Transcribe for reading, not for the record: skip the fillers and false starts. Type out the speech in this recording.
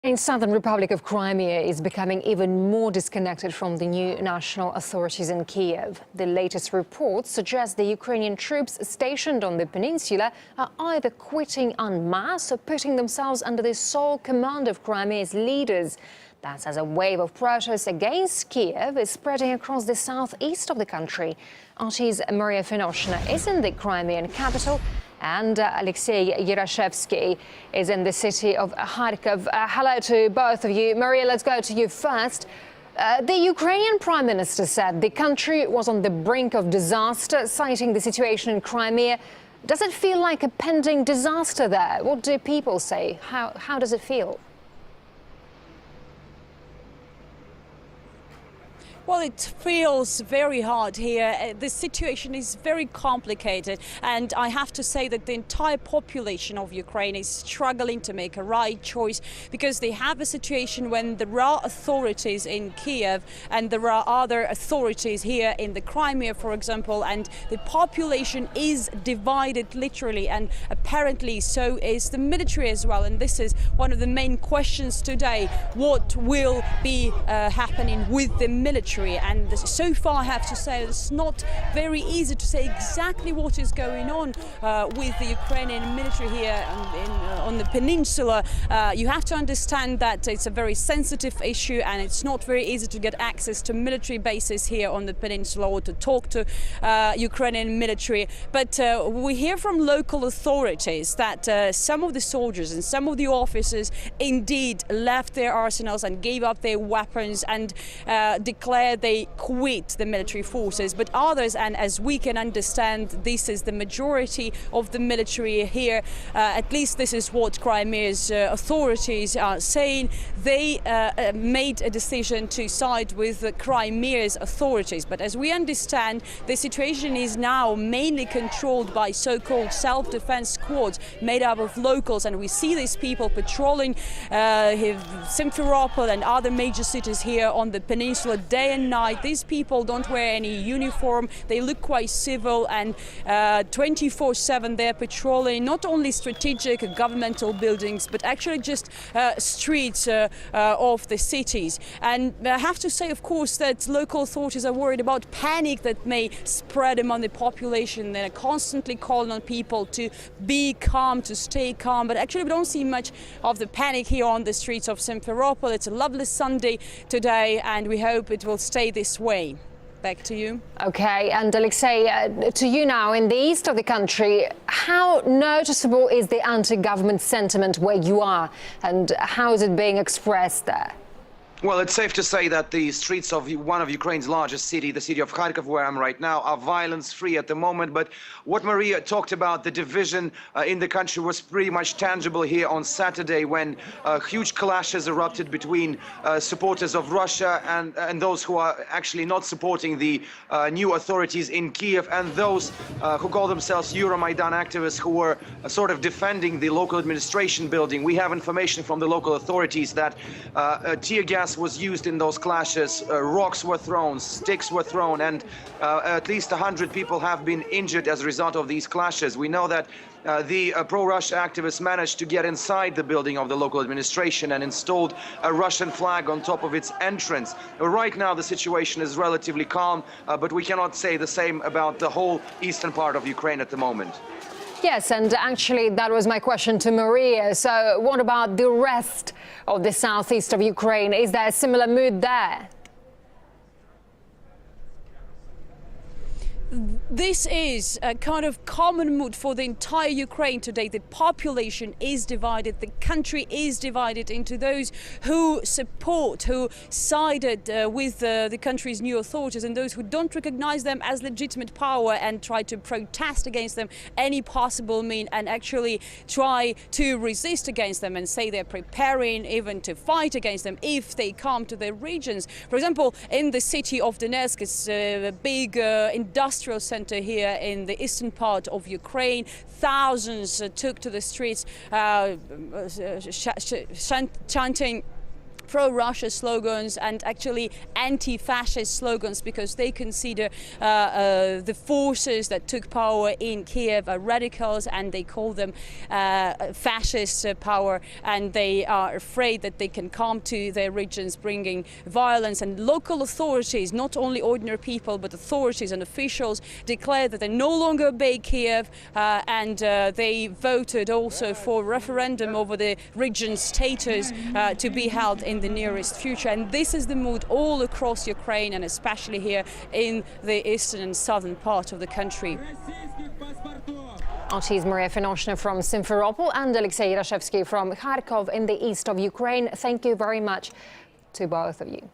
In southern Republic of Crimea is becoming even more disconnected from the new national authorities in Kiev. The latest reports suggest the Ukrainian troops stationed on the peninsula are either quitting en masse or putting themselves under the sole command of Crimea's leaders. That's as a wave of protests against Kiev is spreading across the southeast of the country. RT's Maria Finoshna is in the Crimean capital, and Alexei Yerashevsky is in the city of Kharkov. Hello to both of you. Maria, let's go to you first. The Ukrainian Prime Minister said the country was on the brink of disaster, citing the situation in Crimea. Does it feel like a pending disaster there? What do people say? How does it feel? Well, it feels very hard here. The situation is very complicated, and I have to say that the entire population of Ukraine is struggling to make a right choice, because they have a situation when there are authorities in Kiev and there are other authorities here in the Crimea, for example, and the population is divided literally, and apparently so is the military as well. And this is one of the main questions today: what will be happening with the military? And so far, I have to say, it's not very easy to say exactly what is going on with the Ukrainian military here on the peninsula. You have to understand that it's a very sensitive issue, and it's not very easy to get access to military bases here on the peninsula or to talk to Ukrainian military. But we hear from local authorities that some of the soldiers and some of the officers indeed left their arsenals and gave up their weapons and declared they quit the military forces. But others, and as we can understand, this is the majority of the military here, at least this is what Crimea's authorities are saying, they made a decision to side with Crimea's authorities. But as we understand, the situation is now mainly controlled by so-called self-defense squads made up of locals, and we see these people patrolling Simferopol and other major cities here on the peninsula day and night. These people don't wear any uniform, they look quite civil, and 24/7 they're patrolling not only strategic governmental buildings but actually just streets of the cities. And I have to say, of course, that local authorities are worried about panic that may spread among the population. They're constantly calling on people to be calm, to stay calm, but actually we don't see much of the panic here on the streets of Simferopol. It's a lovely Sunday today, and we hope it will stay this way. Back to you. Okay, and Alexei, to you now, in the east of the country, how noticeable is the anti-government sentiment where you are, and how is it being expressed there? Well, it's safe to say that the streets of one of Ukraine's largest city, the city of Kharkov, where I'm right now, are violence-free at the moment. But what Maria talked about, the division in the country, was pretty much tangible here on Saturday, when huge clashes erupted between supporters of Russia and those who are actually not supporting the new authorities in Kiev, and those who call themselves Euromaidan activists, who were sort of defending the local administration building. We have information from the local authorities that tear gas was used in those clashes, rocks were thrown, sticks were thrown, and at least 100 people have been injured as a result of these clashes. We know that the pro-Russia activists managed to get inside the building of the local administration and installed a Russian flag on top of its entrance. Right now the situation is relatively calm, but we cannot say the same about the whole eastern part of Ukraine at the moment. Yes, and actually that was my question to Maria. So what about the rest of the southeast of Ukraine? Is there a similar mood there? This is a kind of common mood for the entire Ukraine today. The population is divided, the country is divided into those who support, who sided with the country's new authorities, and those who don't recognize them as legitimate power and try to protest against them any possible mean, and actually try to resist against them and say they're preparing even to fight against them if they come to their regions. For example, in the city of Donetsk, it's a big industrial center here in the eastern part of Ukraine. Thousands took to the streets chanting pro-Russia slogans and actually anti-fascist slogans, because they consider the forces that took power in Kiev are radicals, and they call them fascist power, and they are afraid that they can come to their regions bringing violence. And local authorities, not only ordinary people but authorities and officials, declared that they no longer obey Kiev, and they voted also for referendum over the region's status to be held in the nearest future. And this is the mood all across Ukraine, and especially here in the eastern and southern part of the country. RT's Maria Finoshna from Simferopol and Alexei Rashevsky from Kharkov in the east of Ukraine. Thank you very much to both of you.